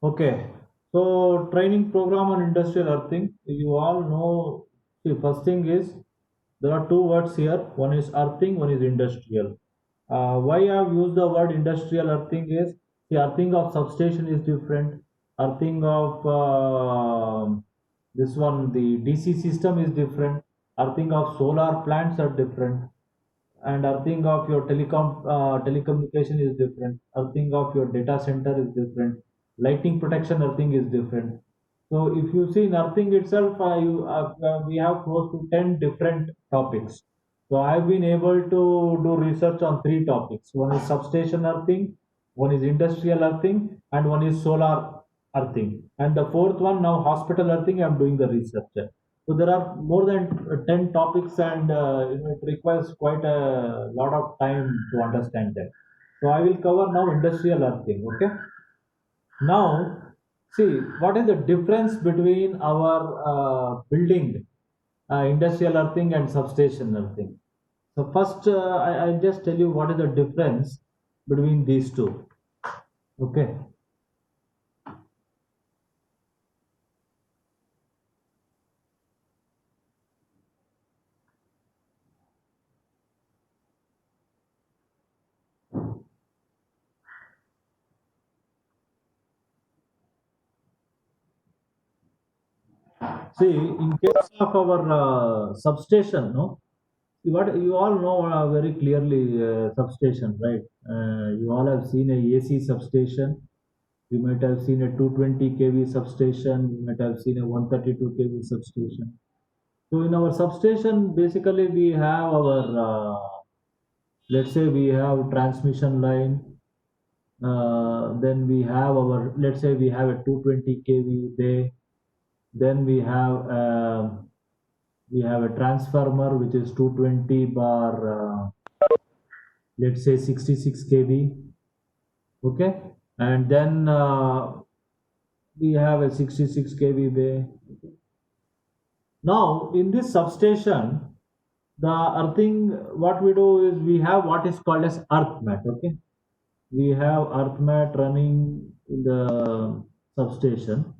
Okay, so training program on industrial earthing. You all know. The first thing is there are two words here. One is earthing, one is industrial. Why I have used the word industrial earthing is the earthing of substation is different. Earthing of this one, the DC system is different. Earthing of solar plants are different, and earthing of your telecommunication is different, earthing of your data center is different, lighting protection earthing is different. So if you see in earthing itself, we have close to 10 different topics. So I've been able to do research on three topics. One is substation earthing, one is industrial earthing, and one is solar earthing, and the fourth one now hospital earthing I'm doing the research. So there are more than 10 topics, and it requires quite a lot of time to understand them. So I will cover now industrial earthing. Okay. Now, see what is the difference between our building, industrial earthing and substation earthing. So first, I'll just tell you what is the difference between these two. Okay. See, in case of our substation, no, what you all know very clearly, substation, right? You all have seen a AC substation. You might have seen a 220 kV substation. You might have seen a 132 kV substation. So in our substation, basically we have our, let's say we have transmission line. Then we have our, let's say we have a 220 kV bay. Then we have a transformer which is 220 bar, let's say 66 kV. Okay, and then we have a 66 kV bay. Now in this substation, the earthing, what we do is we have what is called as earth mat. Okay, we have earth mat running in the substation.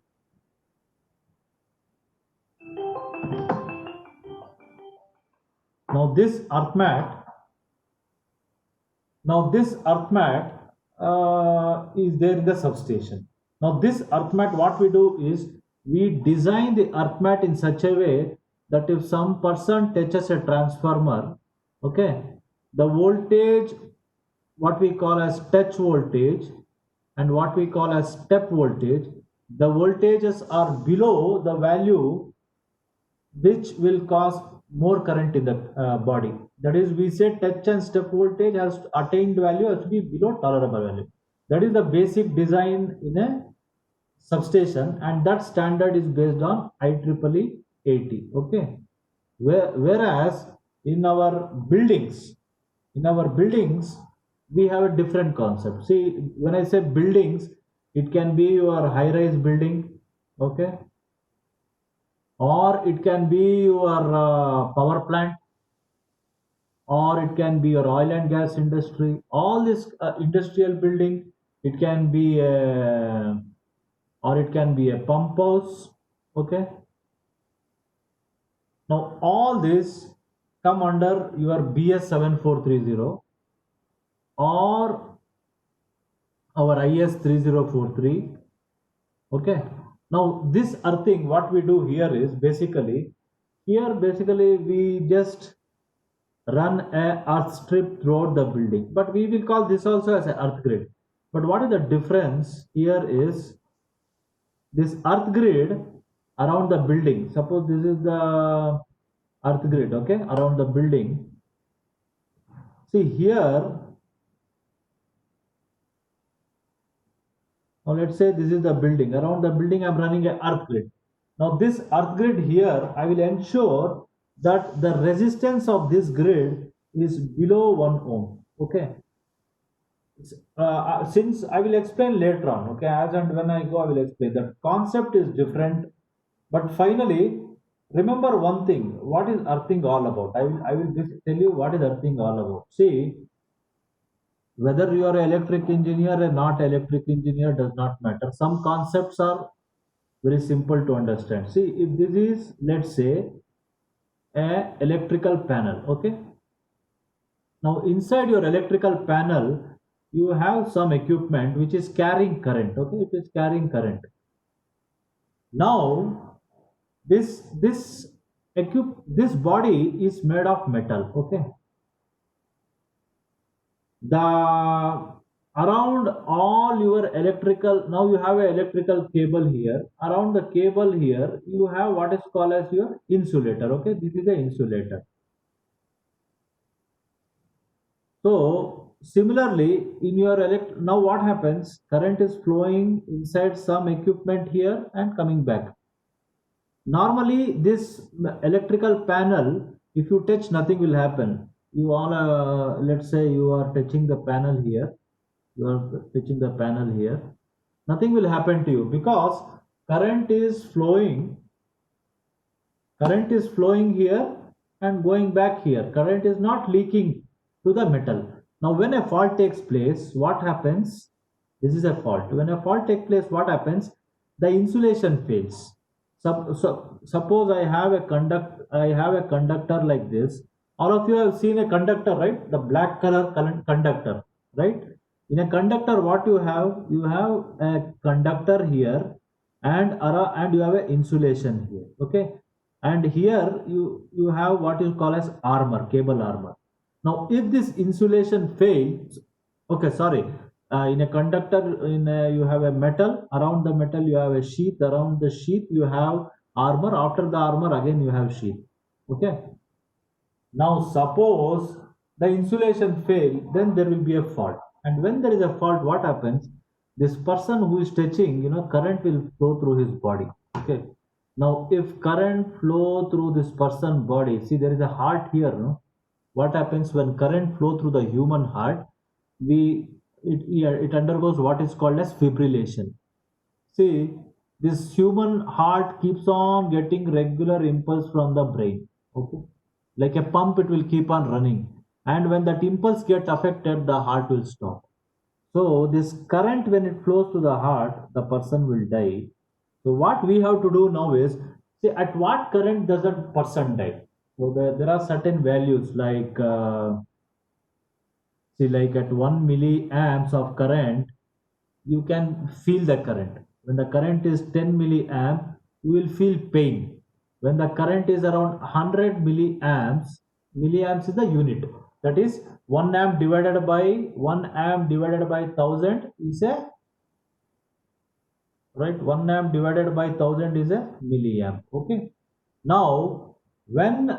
Now this earth mat, is there in the substation. Now this earth mat, what we do is we design the earth mat in such a way that if some person touches a transformer, okay, the voltage, what we call as touch voltage and what we call as step voltage, the voltages are below the value which will cause more current in the body. That is, we say touch and step voltage has attained value has to be below tolerable value. That is the basic design in a substation, and that standard is based on IEEE 80. Okay. Whereas in our buildings, we have a different concept. See, when I say buildings, it can be your high-rise building, okay, or it can be your power plant, or it can be your oil and gas industry. All this industrial building, it can be or it can be a pump house. Okay. Now all this come under your BS 7430 or our IS 3043. Okay. Now this earthing, what we do here is basically we just run a earth strip throughout the building, but we will call this also as an earth grid. But what is the difference here is this earth grid around the building. Suppose this is the earth grid, okay, around the building. See here, now let's say this is the building. Around the building I'm running a earth grid. Now this earth grid here, I will ensure that the resistance of this grid is below 1 ohm. Okay. Since I will explain later on, okay, as and when I go, I will explain. The concept is different, but finally, remember one thing: what is earthing all about? I will just tell you what is earthing all about. See, Whether you are an electric engineer or not electric engineer does not matter. Some concepts are very simple to understand. See, if this is, let's say, a electrical panel, okay. Now inside your electrical panel, you have some equipment which is carrying current, okay. It is carrying current. Now this body is made of metal, okay. The around all your electrical, now you have a electrical cable here. Around the cable here you have what is called as your insulator, okay. This is the insulator. So similarly, in your now what happens? Current is flowing inside some equipment here and coming back. Normally, this electrical panel, if you touch, nothing will happen. You all, let's say you are touching the panel here. You are touching the panel here. Nothing will happen to you because current is flowing. Current is flowing here and going back here. Current is not leaking to the metal. Now, when a fault takes place, what happens? This is a fault. When a fault takes place, what happens? The insulation fails. Suppose I have a conductor like this. All of you have seen a conductor, right? The black color conductor, right? In a conductor, what you have? You have a conductor here, and you have an insulation here. Okay, and here you have what you call as armor, cable armor. Now, if this insulation fails, okay, sorry, in a conductor, you have a metal. Around the metal, you have a sheath. Around the sheath, you have armor. After the armor, again you have sheath. Okay. Now, suppose the insulation fail, then there will be a fault. And when there is a fault, what happens? This person who is touching, current will flow through his body. Okay. Now, if current flow through this person body, see there is a heart here, no? What happens when current flow through the human heart? We it undergoes what is called as fibrillation. See, this human heart keeps on getting regular impulse from the brain. Okay, like a pump, it will keep on running, and when that impulse gets affected, the heart will stop. So this current, when it flows to the heart, the person will die. So what we have to do now is, see at what current does a person die. So there are certain values like see, like at 1 milliamps of current, you can feel the current. When the current is 10 milliamp, you will feel pain. When the current is around 100 milliamps, milliamps is the unit. That is 1 amp divided by 1 amp divided by 1000 is a, right, 1 amp divided by 1000 is a milliamp. Okay. Now, when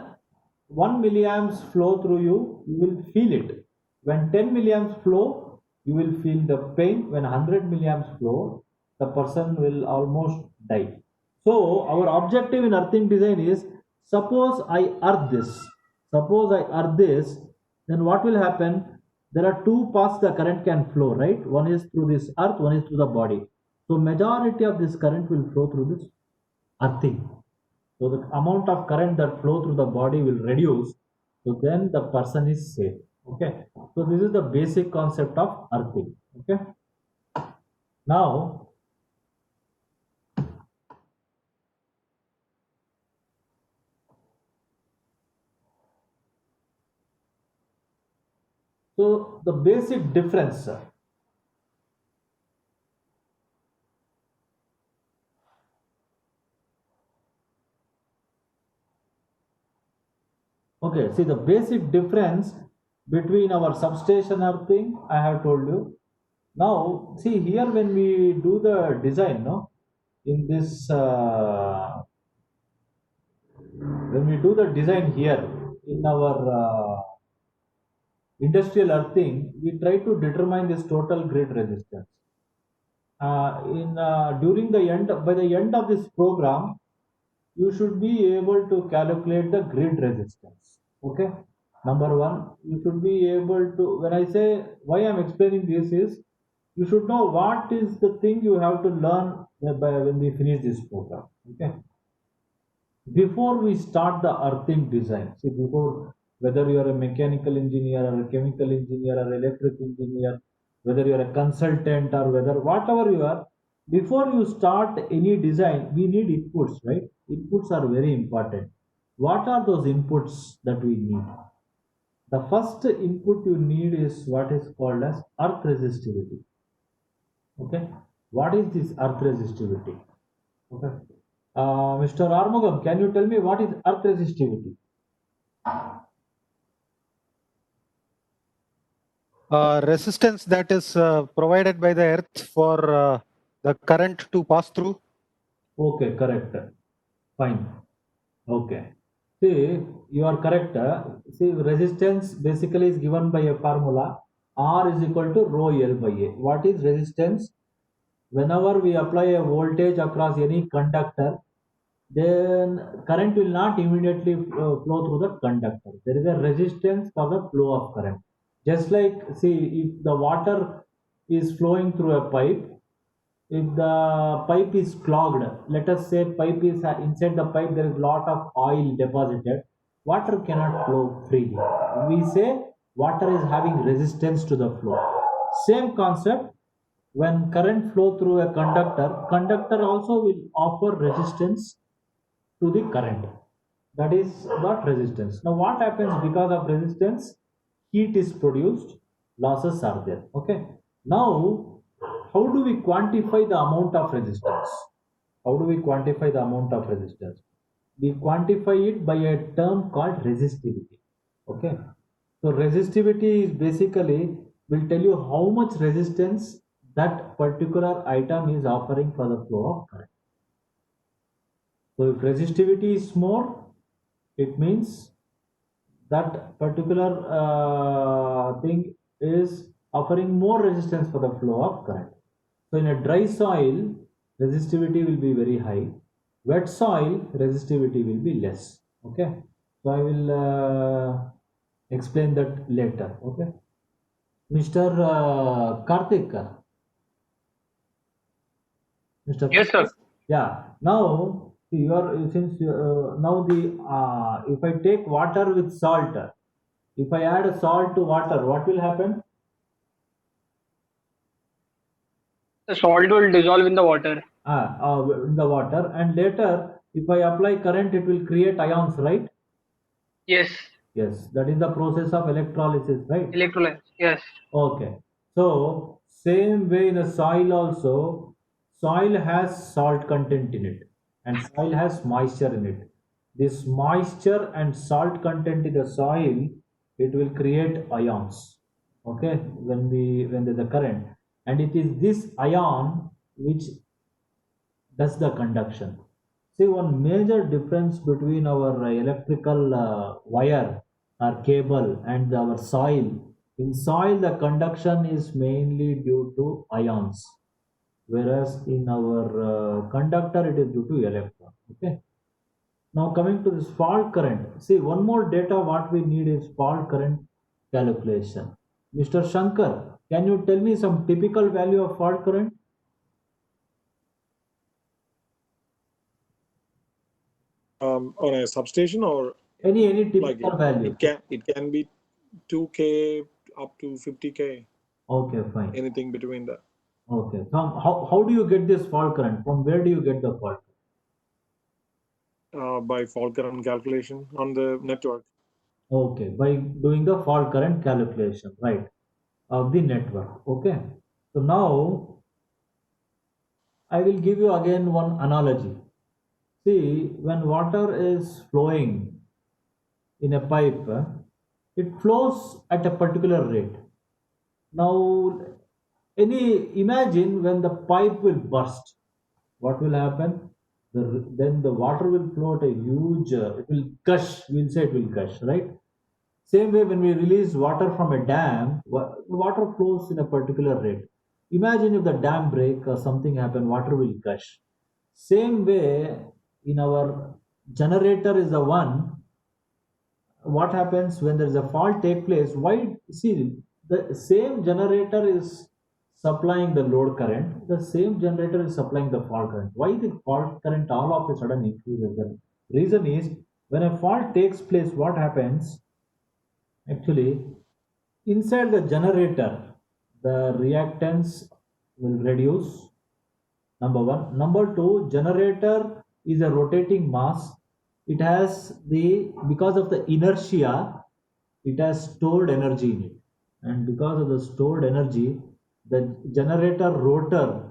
1 milliamps flow through you, you will feel it. When 10 milliamps flow, you will feel the pain. When 100 milliamps flow, the person will almost die. So our objective in earthing design is, suppose I earth this. Suppose I earth this, then what will happen? There are two paths the current can flow, right? One is through this earth, one is through the body. So majority of this current will flow through this earthing. So the amount of current that flow through the body will reduce. So then the person is safe. Okay. So this is the basic concept of earthing. Okay. Now, so the basic difference. Okay, see the basic difference between our substation earthing, I have told you. Now, see here when we do the design, no, in this when we do the design here in our industrial earthing, we try to determine this total grid resistance. In During the end, by the end of this program, you should be able to calculate the grid resistance. Okay. Number one, you should be able to, when I say why I'm explaining this is, you should know what is the thing you have to learn when we finish this program. Okay. Before we start the earthing design, see, before whether you are a mechanical engineer or a chemical engineer or electric engineer, whether you are a consultant or whether whatever you are, before you start any design, we need inputs, right? Inputs are very important. What are those inputs that we need? The first input you need is what is called as earth resistivity. Okay, what is this earth resistivity? Okay, Mr. Armugam, can you tell me what is earth resistivity? Resistance that is provided by the earth for the current to pass through. Okay, correct. Fine. Okay. See, you are correct. See, resistance basically is given by a formula. R is equal to rho L by A. What is resistance? Whenever we apply a voltage across any conductor, then current will not immediately flow through the conductor. There is a resistance for the flow of current. Just like, see, if the water is flowing through a pipe, if the pipe is clogged, let us say pipe is inside the pipe, there is lot of oil deposited, water cannot flow freely. We say water is having resistance to the flow. Same concept, when current flow through a conductor also will offer resistance to the current. That is what resistance. Now what happens because of resistance? Heat is produced, losses are there. Okay. Now, how do we quantify the amount of resistance? How do we quantify the amount of resistance? We quantify it by a term called resistivity. Okay. So resistivity is basically will tell you how much resistance that particular item is offering for the flow of current. So if resistivity is more, it means that particular thing is offering more resistance for the flow of current. So in a dry soil, resistivity will be very high. Wet soil, resistivity will be less. Okay. So I will explain that later. Okay. Mr. Karthik. Mr. Yes, sir. Yeah. Now, see, you are since now the if I take water with salt, if I add a salt to water, what will happen? The salt will dissolve in the water. In the water, and later, if I apply current, it will create ions, right? Yes. Yes, that is the process of electrolysis, right? Electrolytes. Yes. Okay. So same way in the soil also, soil has salt content in it and soil has moisture in it. This moisture and salt content in the soil, it will create ions. Okay, when there's a current, and it is this ion which does the conduction. See, one major difference between our electrical wire or cable and our soil. In soil, the conduction is mainly due to ions, whereas in our conductor, it is due to electron. Okay. Now coming to this fault current. See, one more data what we need is fault current calculation. Mr. Shankar, can you tell me some typical value of fault current? On a substation, or Any like typical value? it can be 2K up to 50K, Okay, fine. anything between that. Okay. How do you get this fault current? From where do you get the fault? By fault current calculation on the network. Okay, by doing the fault current calculation, right, of the network. Okay. So now I will give you again one analogy. See, when water is flowing in a pipe, it flows at a particular rate. Now, imagine when the pipe will burst, what will happen? Then the water will flow at a huge, it will gush. We'll say it will gush, right? Same way, when we release water from a dam, the water flows in a particular rate. Imagine if the dam break or something happen, water will gush. Same way, in our generator is the one. What happens when there is a fault take place? Why? See, the same generator is supplying the load current. The same generator is supplying the fault current. Why the fault current all of a sudden increases? The reason is when a fault takes place, what happens? Actually, inside the generator, the reactance will reduce. Number one. Number two, generator is a rotating mass. It has because of the inertia, it has stored energy in it. And because of the stored energy, the generator rotor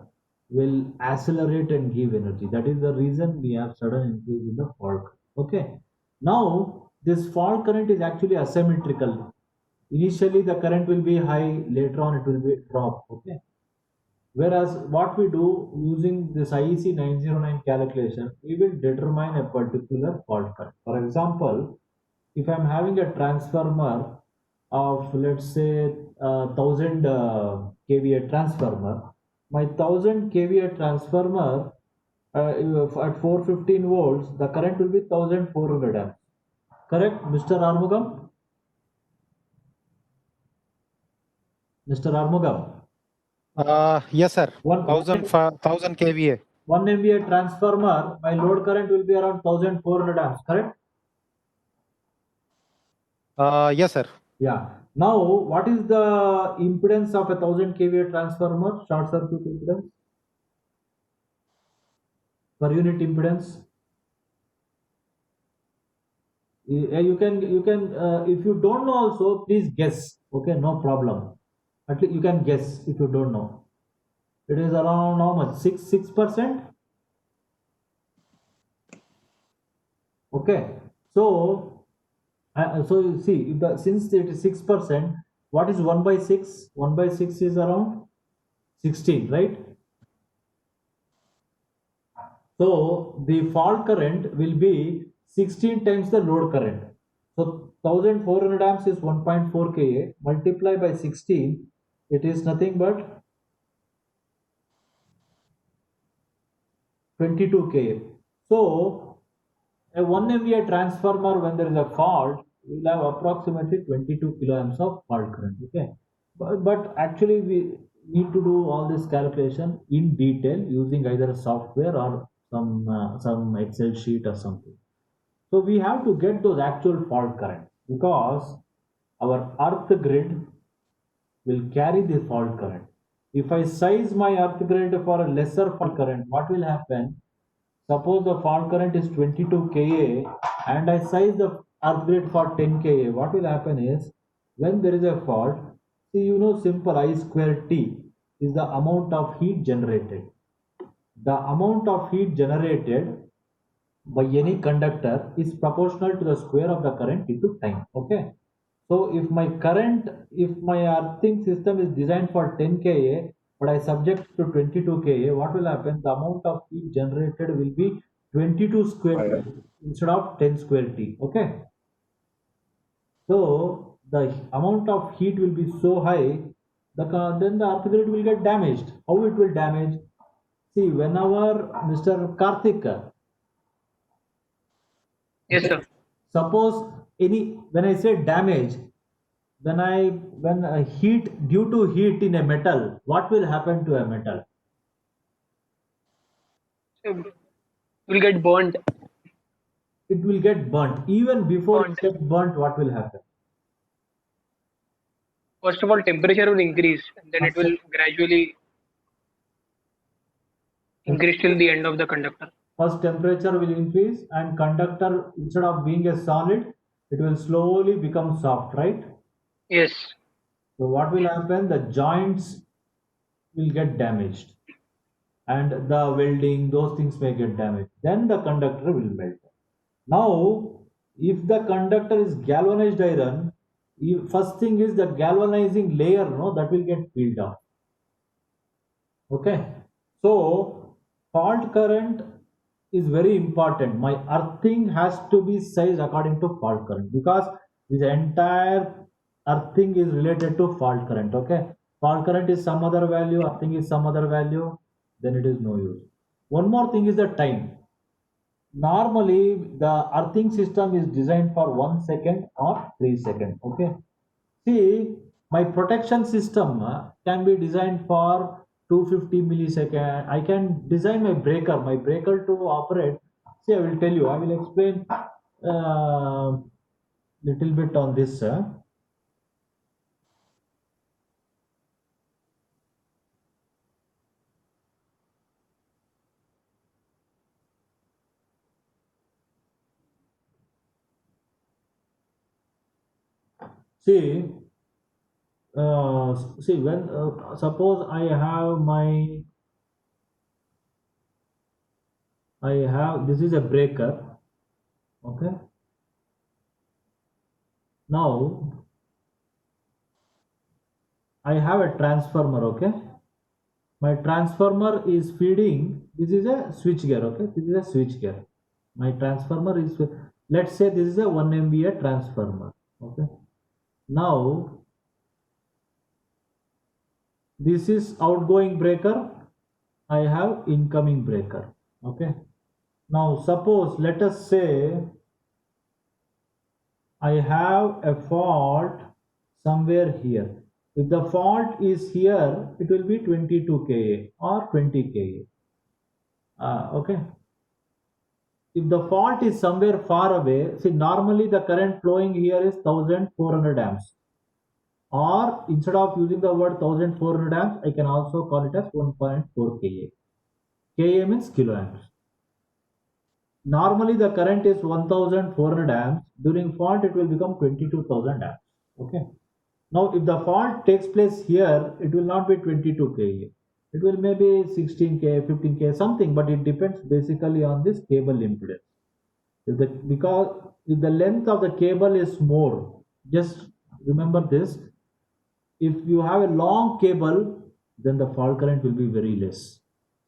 will accelerate and give energy. That is the reason we have sudden increase in the fault current. Okay. Now, this fault current is actually asymmetrical. Initially, the current will be high, later on, it will be drop. Okay. Whereas what we do using this IEC 909 calculation, we will determine a particular fault current. For example, if I'm having a transformer of, let's say, 1000 kVA transformer, my 1000 kVA transformer at 415 volts, the current will be 1400 amps. Correct, Mr. Armugam? Mr. Armugam. Yes, sir. One 1000 kVA. 1 MVA transformer, my load current will be around 1400 amps, correct? Yes, sir. Yeah. Now, what is the impedance of a 1000 kVA transformer, short circuit impedance? Per unit impedance? You can if you don't know also, please guess. Okay, no problem. At least you can guess if you don't know. It is around how much? 6%? Okay. So, so you see, since it is 6%, what is 1 by 6? 1 by 6 is around 16, right? So the fault current will be 16 times the load current. So 1400 amps is 1.4 kA, multiply by 16, it is nothing but 22 kA. So a 1 MVA transformer, when there is a fault, will have approximately 22 kiloamps of fault current. Okay, but actually we need to do all this calculation in detail using either a software or some Excel sheet or something. So we have to get those actual fault current, because our earth grid will carry the fault current. If I size my earth grid for a lesser fault current, what will happen? Suppose the fault current is 22 kA and I size the earth grid for 10 kA. What will happen is, when there is a fault, see, you know, simple I square T is the amount of heat generated. The amount of heat generated by any conductor is proportional to the square of the current into time. Okay. So if my earthing system is designed for 10 kA, but I subject to 22 kA, what will happen? The amount of heat generated will be 22 square T instead of 10 square T. Okay. So the amount of heat will be so high, then the earth grid will get damaged. How it will damage? See, whenever Mr. Karthik, Yes, okay, sir. suppose when I say damage, when heat, due to heat in a metal, what will happen to a metal? So will get burnt. It will get burnt. Even before it Burnt. gets burnt, what will happen? First of all, temperature will increase, and then it will gradually increase till the end of the conductor. First temperature will increase, and conductor, instead of being a solid, it will slowly become soft, right? Yes. So what will happen? The joints will get damaged, and the welding, those things may get damaged. Then the conductor will melt. Now, if the conductor is galvanized iron, first thing is the galvanizing layer, no, that will get peeled off. Okay. So fault current is very important. My earthing has to be sized according to fault current, because this entire earthing is related to fault current. Okay. Fault current is some other value, earthing is some other value, then it is no use. One more thing is the time. Normally the earthing system is designed for 1 second or 3 seconds. Okay. See, my protection system can be designed for 250 millisecond. I can design my breaker to operate. See, I will tell you, I will explain little bit on this. See, see when suppose I have this is a breaker. Okay. Now I have a transformer. Okay. My transformer is feeding. This is a switch gear. Okay. This is a switch gear. My transformer is. Let's say this is a 1 MVA transformer. Okay. Now this is outgoing breaker. I have incoming breaker. Okay. Now suppose let us say I have a fault somewhere here. If the fault is here, it will be 22 kA or 20 kA. Okay. If the fault is somewhere far away, see normally the current flowing here is 1400 amps. Or instead of using the word 1400 amps, I can also call it as 1.4 kA. kA means kiloamps. Normally the current is 1400 amps. During fault it will become 22,000 amps. Okay. Now if the fault takes place here, it will not be 22 kA. It will maybe 16 kA, 15 kA, something, but it depends basically on this cable impedance. Because if the length of the cable is more, just remember this, if you have a long cable, then the fault current will be very less.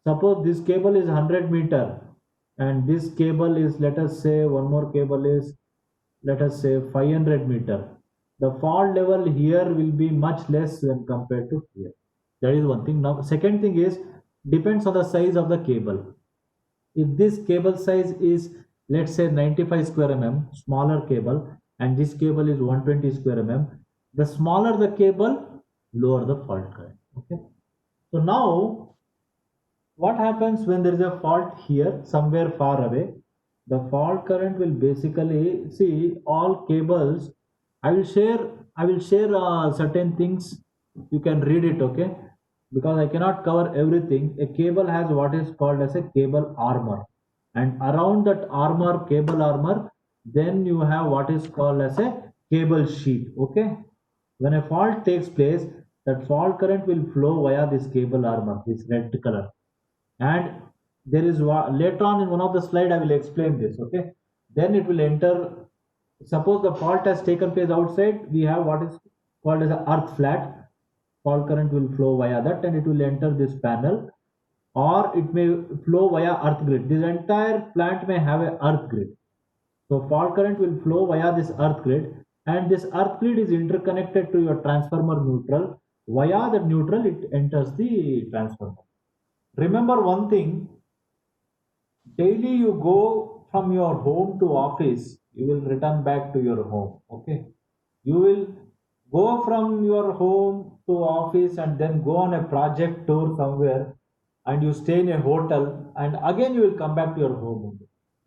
Suppose this cable is 100 meter and this cable is, let us say one more cable is, let us say 500 meter. The fault level here will be much less when compared to here. That is one thing. Now second thing is, depends on the size of the cable. If this cable size is, let's say 95 square mm, smaller cable, and this cable is 120 square mm, the smaller the cable, lower the fault current. Okay. So now what happens when there is a fault here somewhere far away? The fault current will basically, see all cables. I will share certain things. You can read it, okay? Because I cannot cover everything. A cable has what is called as a cable armor, and around that armor, cable armor, then you have what is called as a cable sheet. Okay. When a fault takes place, that fault current will flow via this cable armor, this red color. And there is later on in one of the slide I will explain this. Okay. Then it will enter. Suppose the fault has taken place outside, we have what is called as a earth flat. Fault current will flow via that and it will enter this panel, or it may flow via earth grid. This entire plant may have a earth grid. So fault current will flow via this earth grid, and this earth grid is interconnected to your transformer neutral. Via the neutral it enters the transformer. Remember one thing, daily you go from your home to office, you will return back to your home. Okay. You will go from your home to office and then go on a project tour somewhere, and you stay in a hotel, and again you will come back to your home.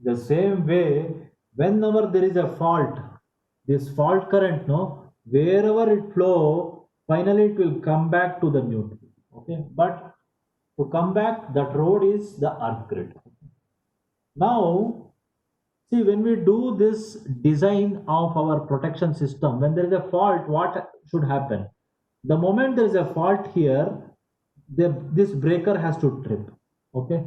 The same way, whenever there is a fault, this fault current, no, wherever it flow, finally it will come back to the neutral. Okay. But to come back, that road is the earth grid. Now, see, when we do this design of our protection system, when there is a fault, what should happen? The moment there is a fault here, this breaker has to trip. Okay.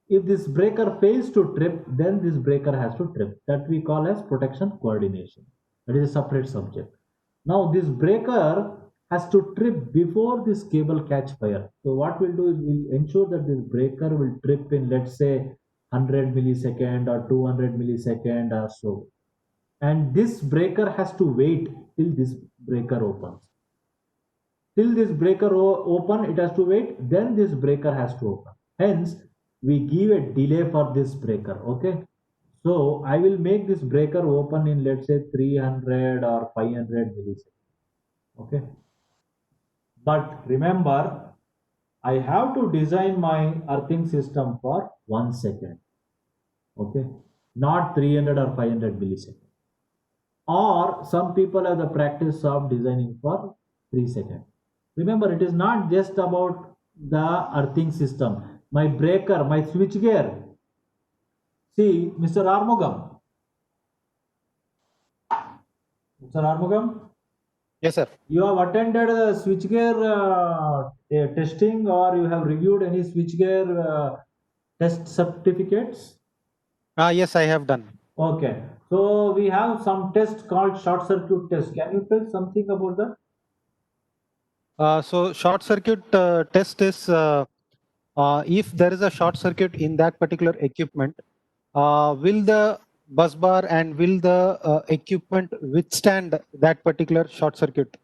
If this breaker fails to trip, then this breaker has to trip. That we call as protection coordination. That is a separate subject. Now, this breaker has to trip before this cable catch fire. So what we'll do is we'll ensure that this breaker will trip in, let's say, 100 millisecond or 200 millisecond or so. And this breaker has to wait till this breaker opens. Till this breaker open, it has to wait, then this breaker has to open. Hence, we give a delay for this breaker. Okay. So I will make this breaker open in, let's say, 300 or 500 milliseconds. Okay. But remember, I have to design my earthing system for 1 second. Okay. Not 300 or 500 milliseconds. Or some people have the practice of designing for 3 seconds. Remember, it is not just about the earthing system. My breaker, my switch gear. See, Mr. Armugam. Mr. Armugam, Yes, sir. You have attended switchgear testing, or you have reviewed any switchgear test certificates? Yes, I have done. Okay, so we have some test called short circuit test. Can you tell something about that? So short circuit test is if there is a short circuit in that particular equipment, will the bus bar and will the equipment withstand that particular short circuit?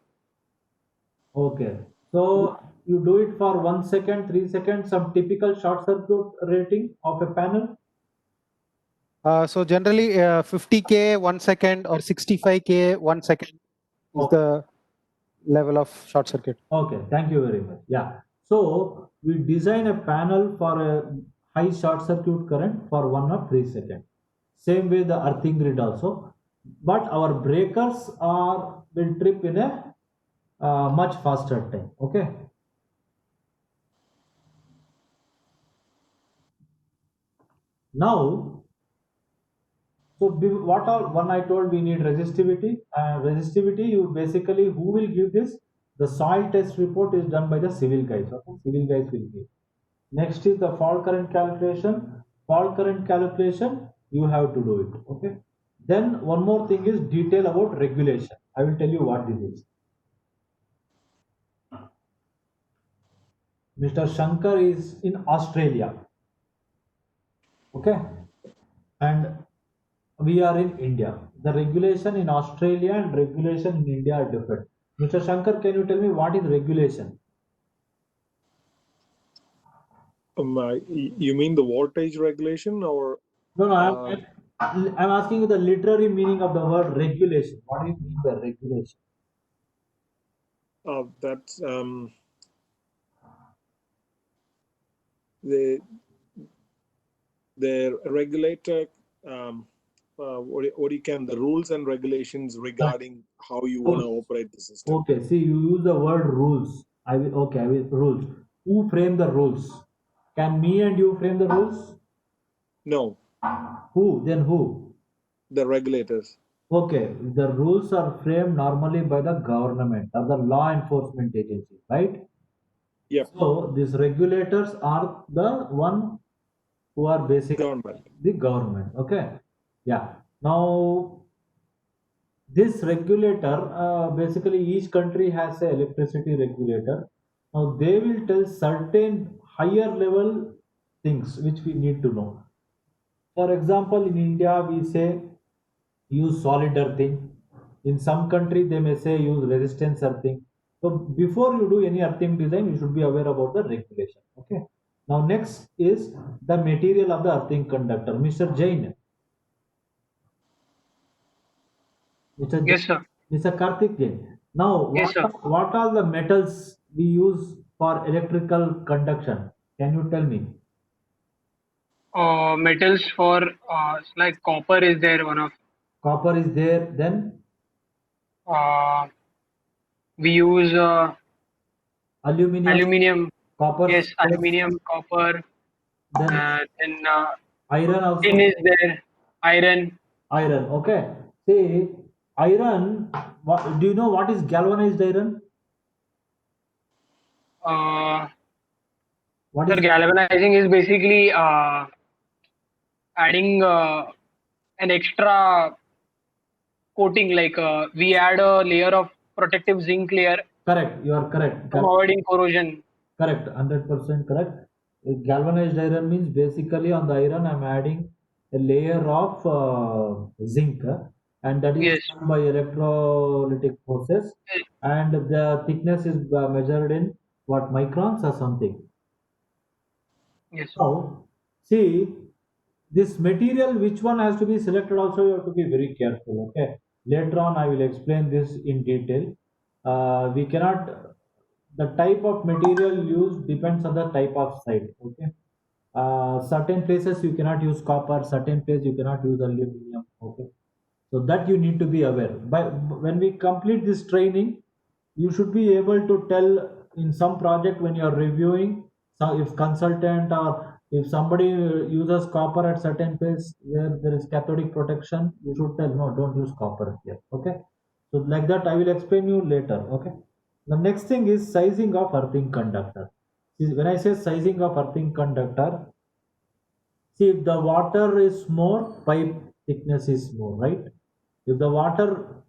Okay, so you do it for 1 second, 3 seconds, some typical short circuit rating of a panel. So generally 50K 1 second or 65K 1 second is Okay. the level of short circuit. Okay, thank you very much. Yeah. So we design a panel for a high short circuit current for 1 or 3 seconds. Same way the earthing grid also. But our breakers will trip in a much faster time. Okay. Now, so what all one I told we need resistivity. Resistivity, you basically who will give this? The soil test report is done by the civil guys. Okay, civil guys will give. Next is the fault current calculation. Fault current calculation, you have to do it. Okay. Then one more thing is detail about regulation. I will tell you what this is. Mr. Shankar is in Australia. Okay. And we are in India. The regulation in Australia and regulation in India are different. Mr. Shankar, can you tell me what is regulation? You mean the voltage regulation or? No, no, I'm asking you the literary meaning of the word regulation. What do you mean by regulation? That's the regulator. What you can the rules and regulations regarding how you want to operate the system. Okay, see, you use the word rules. I will rules. Who frame the rules? Can me and you frame the rules? No, Who? Then who? the regulators. Okay, the rules are framed normally by the government or the law enforcement agency, right? Yep, So these regulators are the one who are basically government. the government. Okay, yeah. Now this regulator, basically each country has a electricity regulator. Now they will tell certain higher level things which we need to know. For example, in India we say use solid earthing. In some country they may say use resistance earthing. So before you do any earthing design, you should be aware about the regulation. Okay. Now next is the material of the earthing conductor. Mr. Jain. Mr. Yes, sir. Mr. Karthik Jain. Now, Yes, sir. what are the metals we use for electrical conduction? Can you tell me? Metals for like copper is there one of. Copper is there, then Uh, we use aluminum, aluminium. copper, Yes, states, aluminium, copper. then Then iron tin also. is there. Iron. Iron, okay. See, iron, do you know what is galvanized iron? Uh, What Sir, is galvanizing is basically adding an extra coating. Like we add a layer of protective zinc layer correct? You are correct. from avoiding corrosion. Correct, 100% correct. Galvanized iron means basically on the iron I'm adding a layer of zinc, and that is Yes. done by electrolytic process, and the thickness is measured in what microns or something. Yes. Now, see, this material, which one has to be selected also, you have to be very careful. Okay. Later on, I will explain this in detail. We cannot, the type of material used depends on the type of site. Okay. Certain places you cannot use copper, certain places you cannot use aluminum. Okay. So that you need to be aware. But when we complete this training, you should be able to tell in some project when you are reviewing. So if consultant or if somebody uses copper at certain place where there is cathodic protection, you should tell no, don't use copper here. Okay. So like that I will explain you later. Okay. The next thing is sizing of earthing conductor. When I say sizing of earthing conductor, see, if the water is more, pipe thickness is more, right? If the water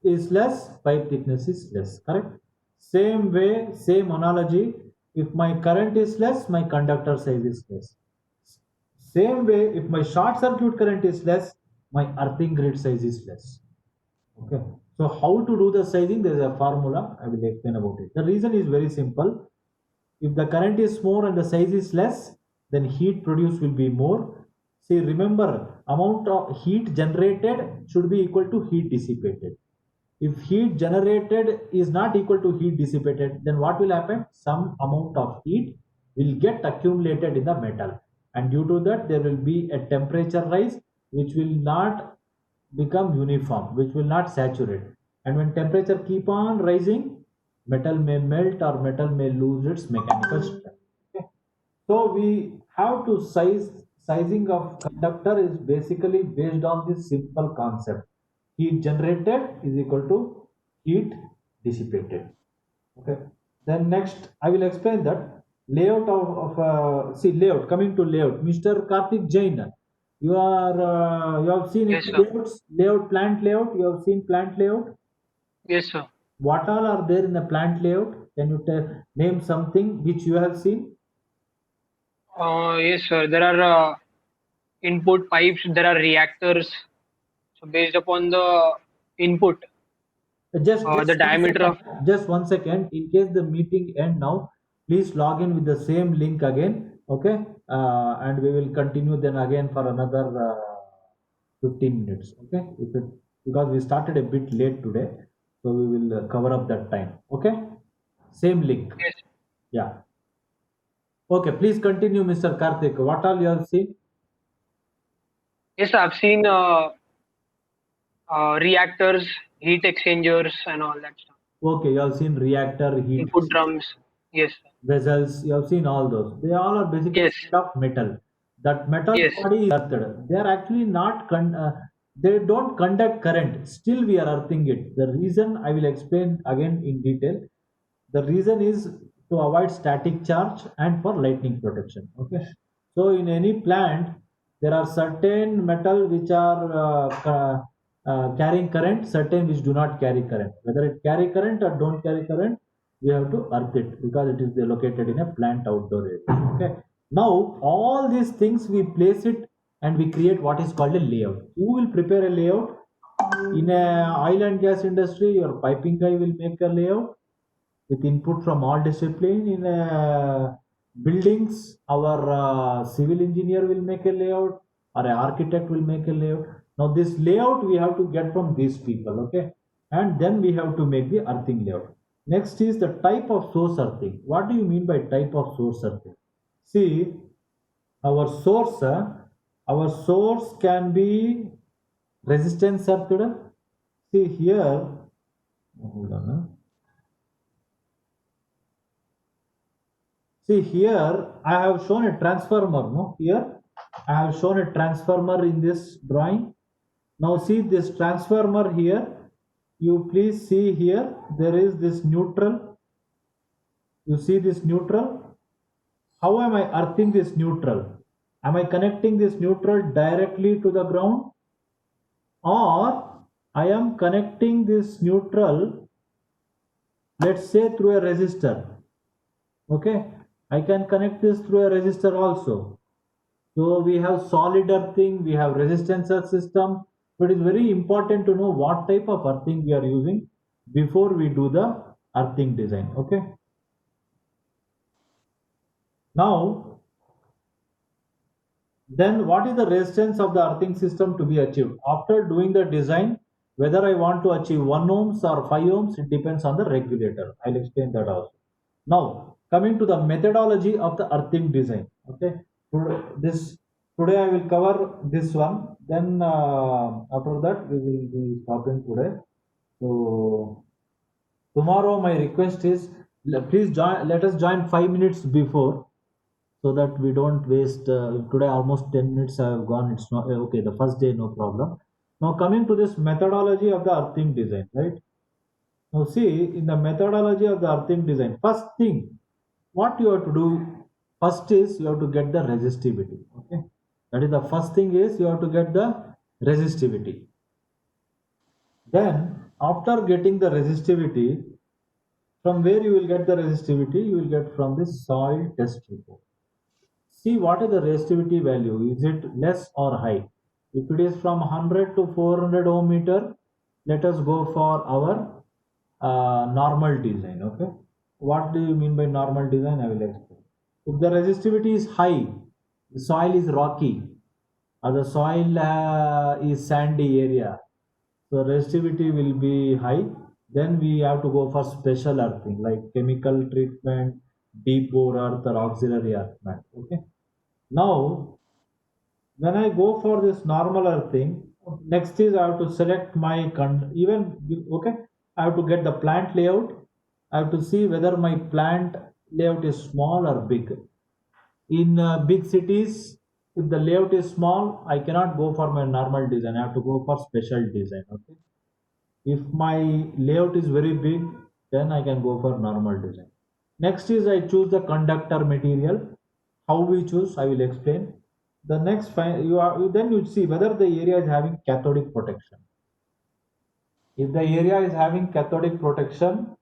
is less, pipe thickness is less, correct? Same way, same analogy, if my current is less, my conductor size is less. Same way, if my short circuit current is less, my earthing grid size is less. Okay. So how to do the sizing? There is a formula. I will explain about it. The reason is very simple. If the current is more and the size is less, then heat produced will be more. See, remember, amount of heat generated should be equal to heat dissipated. If heat generated is not equal to heat dissipated, then what will happen? Some amount of heat will get accumulated in the metal, and due to that there will be a temperature rise which will not become uniform, which will not saturate, and when temperature keep on rising, metal may melt or metal may lose its mechanical strength. Okay. So we have to sizing of conductor is basically based on this simple concept: heat generated is equal to heat dissipated. Okay. Then next I will explain that layout of see, layout. Coming to layout, Mr. Karthik Jain, you have seen Yes, it, sir. layout, plant layout. You have seen plant layout. Yes, sir. What all are there in the plant layout? Can you name something which you have seen? Yes, sir. There are input pipes. There are reactors. So based upon the input, Just the one diameter second. of Just 1 second. In case the meeting end now, please log in with the same link again. Okay, and we will continue then again for another 15 minutes. Okay, because we started a bit late today, so we will cover up that time. Okay, same link. yes, Yeah. Okay, please continue, Mr. Karthik. What all you have seen? yes, I've seen reactors, heat exchangers, and all that stuff. Okay, you have seen reactor, heat Input drums. Yes, sir. vessels. You have seen all those. They all are basically Yes, made of metal. That metal yes, body is earthed. They are actually not they don't conduct current. Still we are earthing it. The reason I will explain again in detail. The reason is to avoid static charge and for lightning protection. Okay. So in any plant, there are certain metal which are carrying current, certain which do not carry current. Whether it carry current or don't carry current, we have to earth it because it is located in a plant outdoor area. Okay. Now all these things we place it and we create what is called a layout. Who will prepare a layout? In a oil and gas industry, your piping guy will make a layout with input from all discipline. In buildings, our civil engineer will make a layout or an architect will make a layout. Now this layout we have to get from these people. Okay, and then we have to make the earthing layout. Next is the type of source earthing. What do you mean by type of source earthing? See, our source uh, our source can be resistance earthed. See here, hold on. See here, I have shown a transformer. No, here I have shown a transformer in this drawing. Now see this transformer here. You please see here. There is this neutral. You see this neutral. How am I earthing this neutral? Am I connecting this neutral directly to the ground, or I am connecting this neutral, let's say, through a resistor? Okay, I can connect this through a resistor also. So we have solid earthing, we have resistance earth system. So it is very important to know what type of earthing we are using before we do the earthing design. Okay. Now, then what is the resistance of the earthing system to be achieved? After doing the design, whether I want to achieve 1 ohms or 5 ohms, it depends on the regulator. I'll explain that also. Now, coming to the methodology of the earthing design. Okay, today I will cover this one. Then after that we will be stopping today. So tomorrow my request is please join. Let us join 5 minutes before, so that we don't waste. Today almost 10 minutes I have gone. It's not okay. The first day no problem. Now coming to this methodology of the earthing design, right? Now see, in the methodology of the earthing design, first thing, what you have to do first is you have to get the resistivity. Okay, that is the first thing is you have to get the resistivity. Then after getting the resistivity, from where you will get the resistivity? You will get from the soil test report. See what is the resistivity value. Is it less or high? If it is from 100 to 400 ohm meter, let us go for our normal design. Okay. What do you mean by normal design? I will explain. If the resistivity is high, the soil is rocky, or the soil is sandy area, so resistivity will be high. Then we have to go for special earthing like chemical treatment, deep bore earth or auxiliary earth mat. Okay. Now when I go for this normal earthing, next is I have to select my okay. I have to get the plant layout. I have to see whether my plant layout is small or big. In big cities, if the layout is small, I cannot go for my normal design. I have to go for special design. Okay. If my layout is very big, then I can go for normal design. Next is I choose the conductor material. How we choose, I will explain. The next then you see whether the area is having cathodic protection. If the area is having cathodic protection,